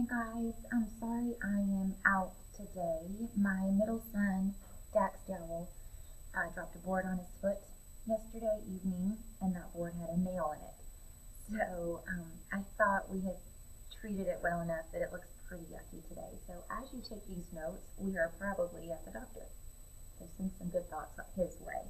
guys. I'm sorry I am out today. My middle son, Dax Dowell, dropped a board on his foot yesterday evening, and that board had a nail in it. So I thought we had treated it well enough that it looks pretty yucky today. So as you take these notes, we are probably at the doctor. So send some good thoughts his way.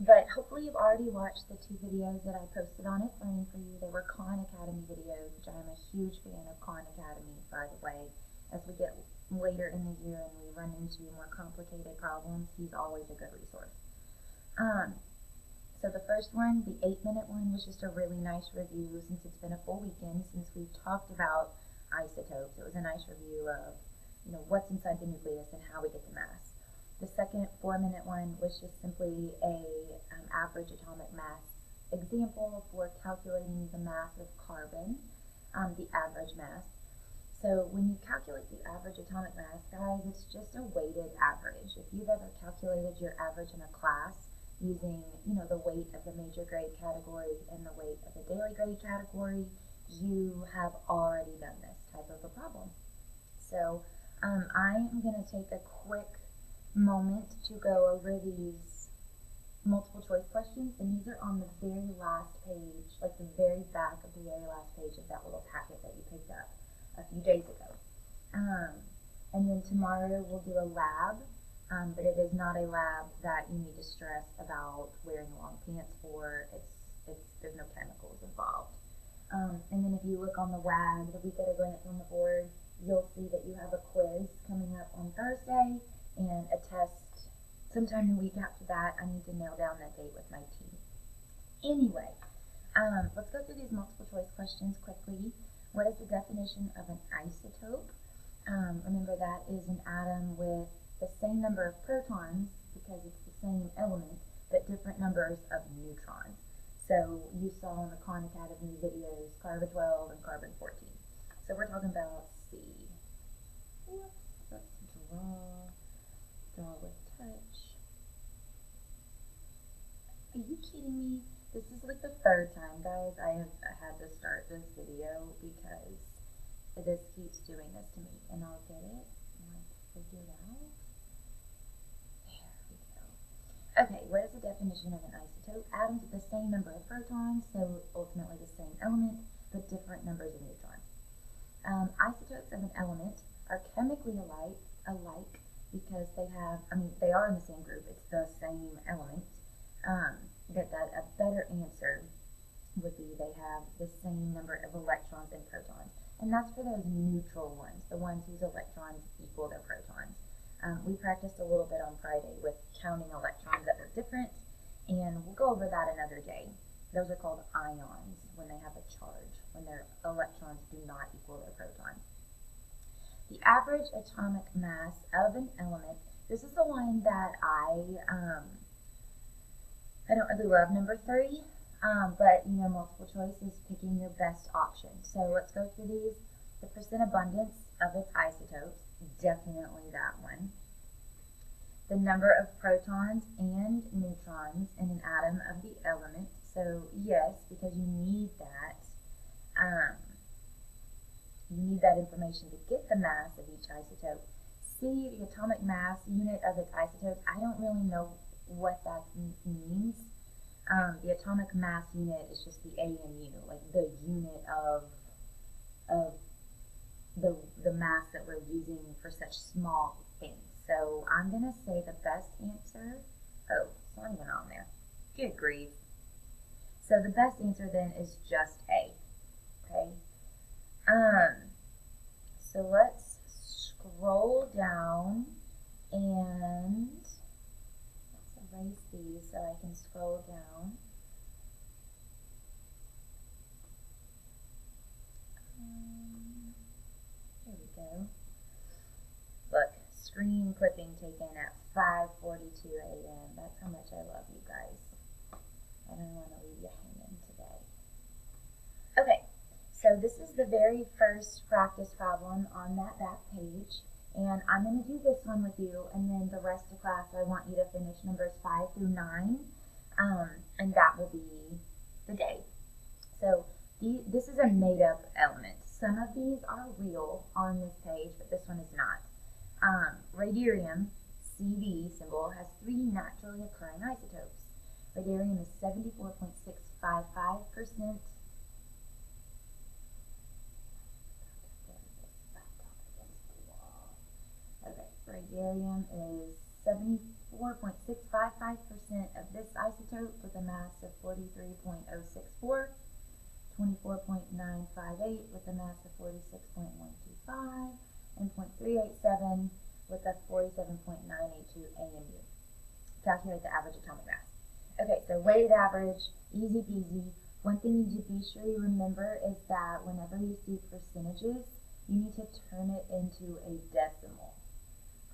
But hopefully you've already watched the 2 videos that I posted on It's Learning for You. They were Khan Academy videos, which I am a huge fan of Khan Academy, by the way. As we get later in the year and we run into more complicated problems, he's always a good resource. So the first one, the 8-minute one, was just a really nice review since it's been a full weekend since we've talked about isotopes. It was a nice review of, what's inside the nucleus and how we get the mass. The second 4-minute one was just simply a average atomic mass example for calculating the mass of carbon, the average mass. So when you calculate the average atomic mass, guys, it's just a weighted average. If you've ever calculated your average in a class using, the weight of the major grade category and the weight of the daily grade category, you have already done this type of a problem. So I am going to take a quick moment to go over these multiple choice questions, and these are on the very last page, like the very back of the very last page of that little packet that you picked up a few days ago. And then tomorrow we'll do a lab, but it is not a lab that you need to stress about wearing long pants for. There's no chemicals involved. And then if you look on the WAG, the week at a glance on the board, you'll see that you have a quiz coming up on Thursday and a test sometime the week after that. I need to nail down that date with my team. Anyway, let's go through these multiple choice questions quickly. What is the definition of an isotope? Remember, that is an atom with the same number of protons because it's the same element, but different numbers of neutrons. So you saw in the Khan Academy videos carbon-12 and carbon-14. So we're talking about C. Whoops, let's draw with touch. Are you kidding me? This is like the 3rd time, guys, I have had to start this video because this keeps doing this to me. And I'll get it figured out. There we go. Okay, what is the definition of an isotope? Atoms with the same number of protons, so ultimately the same element, but different numbers of neutrons. Isotopes of an element are chemically alike because they are in the same group. It's the same element. But a better answer would be they have the same number of electrons and protons. And that's for those neutral ones, the ones whose electrons equal their protons. We practiced a little bit on Friday with counting electrons that were different, and we'll go over that another day. Those are called ions when they have a charge, when their electrons do not equal their protons. The average atomic mass of an element, this is the one that I don't really love, number 3, but multiple choice is picking your best option. So let's go through these. The percent abundance of its isotopes, definitely that one. The number of protons and neutrons in an atom of the element, so yes, because you need that. You need that information to get the mass of each isotope. C, the atomic mass unit of its isotopes. I don't really know what that means. The atomic mass unit is just the AMU, like the unit of the mass that we're using for such small things. So I'm going to say the best answer, oh, it's not even on there. Good grief. So the best answer then is just A, okay? So let's scroll down and let's erase these so I can scroll down. There we go. Look, screen clipping taken at 5:42 a.m. That's how much I love you guys. I don't want to leave you hanging today. Okay, so this is the very first practice problem on that back page, and I'm going to do this one with you, and then the rest of class I want you to finish numbers 5 through 9, and that will be the day. So this is a made-up element, some of these are real on this page, but this one is not. Radiarium, CV symbol, has 3 naturally occurring isotopes. Radiarium is 74.655%. Okay, radiarium is 74.655% of this isotope with a mass of 43.064, 24.958 with a mass of 46.125, and 0.387 with a 47.982 AMU. Calculate the average atomic mass. Okay, so weighted average, easy peasy. One thing you need to be sure you remember is that whenever you see percentages, you need to turn it into a decimal.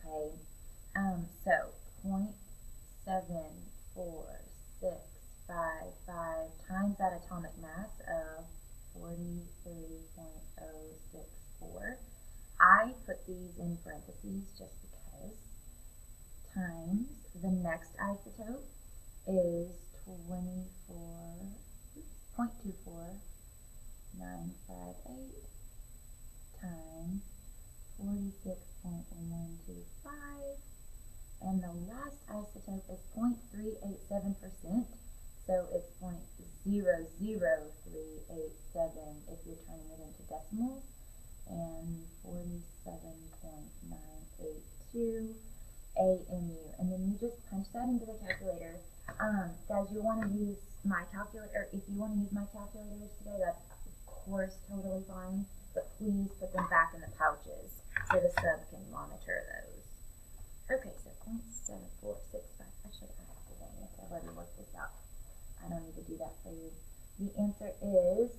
Okay, so 0.74655 times that atomic mass of 43.064. I put these in parentheses just because, times the next isotope is 0.24958 times 46.125, and the last isotope is 0.387%, so it's 0.00387 if you're turning it into decimals, and 47.982 AMU, and then you just punch that into the calculator. Guys, you want to use my calculator, or if you want to use my calculators today, that's of course totally fine, but please put them back in the pouches so the sub can monitor those. Okay, so 0.7465, actually I have to dang it, I've already worked this out. I don't need to do that for you. The answer is,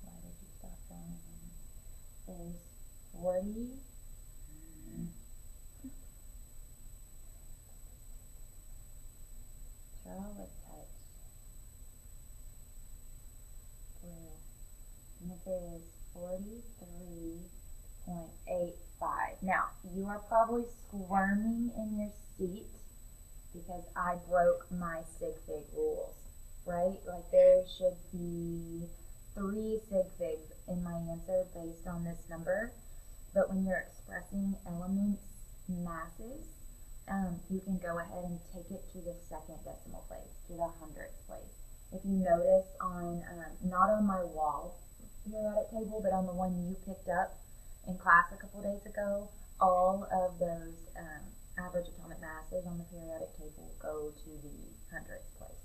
why did you stop drawing? Is 40. Draw with touch. Blue. And it is 43.85. Now, you are probably squirming in your seat because I broke my sig fig rules, right? Like there should be 3 sig figs in my answer based on this number, but when you're expressing elements masses, you can go ahead and take it to the second decimal place, to the hundredths place. If you notice on, not on my wall periodic table, but on the one you picked up in class a couple days ago, all of those average atomic masses on the periodic table go to the hundredths place.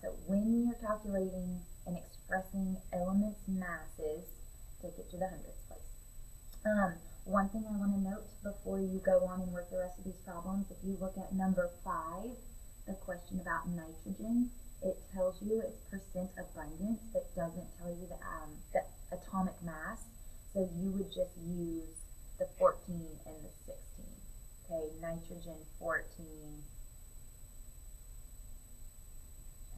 So when you're calculating and expressing elements masses, take it to the hundredths place. One thing I want to note before you go on and work the rest of these problems, if you look at number 5, the question about nitrogen, it tells you its percent abundance, but doesn't tell you the atomic mass. So you would just use the 14 and the 16. Okay, nitrogen 14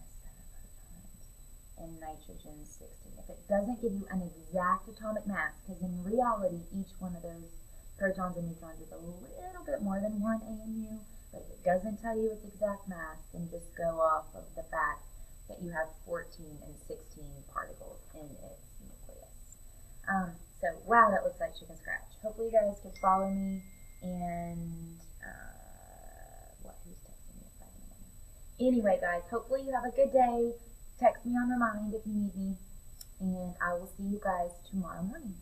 has 7 protons, and nitrogen 16. If it doesn't give you an exact atomic mass, because in reality each one of those protons and neutrons is a little bit more than 1 AMU, but if it doesn't tell you its exact mass, then just go off of the fact that you have 14 and 16 particles in its nucleus. So wow, that looks like chicken scratch. Hopefully you guys could follow me, and who's texting me at 5 in the morning? Anyway guys, hopefully you have a good day. Text me on Remind if you need me, and I will see you guys tomorrow morning.